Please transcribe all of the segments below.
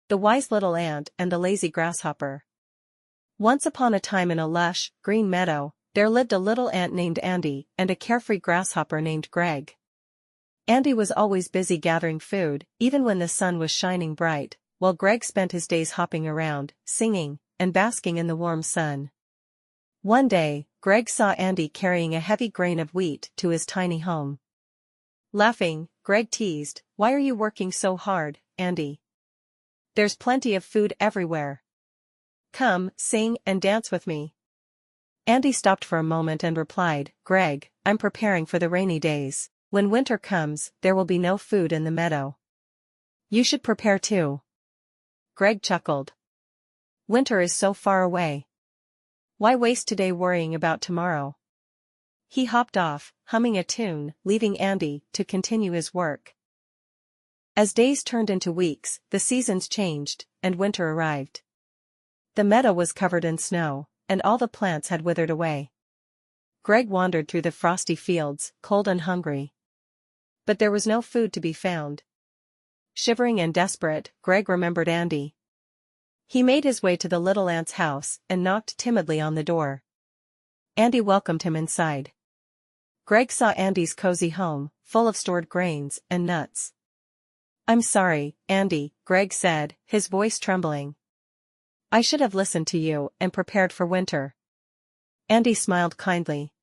The Wise Little Ant and the Lazy Grasshopper. Once upon a time in a lush, green meadow, there lived a little ant named Andy and a carefree grasshopper named Greg. Andy was always busy gathering food, even when the sun was shining bright, while Greg spent his days hopping around, singing, and basking in the warm sun. One day, Greg saw Andy carrying a heavy grain of wheat to his tiny home. Laughing, Greg teased, "Why are you working so hard, Andy? There's plenty of food everywhere. Come, sing and dance with me." Andy stopped for a moment and replied, "Greg, I'm preparing for the rainy days. When winter comes, there will be no food in the meadow. You should prepare too." Greg chuckled. "Winter is so far away. Why waste today worrying about tomorrow?" He hopped off, humming a tune, leaving Andy to continue his work. As days turned into weeks, the seasons changed, and winter arrived. The meadow was covered in snow, and all the plants had withered away. Greg wandered through the frosty fields, cold and hungry. But there was no food to be found. Shivering and desperate, Greg remembered Andy. He made his way to the little ant's house and knocked timidly on the door. Andy welcomed him inside. Greg saw Andy's cozy home, full of stored grains and nuts. "I'm sorry, Andy," Greg said, his voice trembling. "I should have listened to you and prepared for winter." Andy smiled kindly.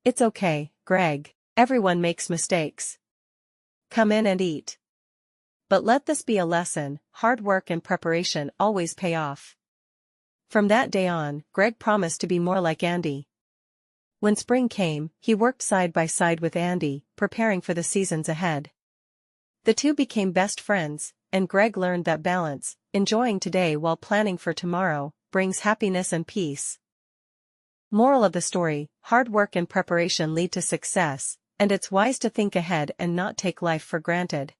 "It's okay, Greg. Everyone makes mistakes. Come in and eat. But let this be a lesson: hard work and preparation always pay off." From that day on, Greg promised to be more like Andy. When spring came, he worked side by side with Andy, preparing for the seasons ahead. The two became best friends, and Greg learned that balance, enjoying today while planning for tomorrow, brings happiness and peace. Moral of the story: hard work and preparation lead to success, and it's wise to think ahead and not take life for granted.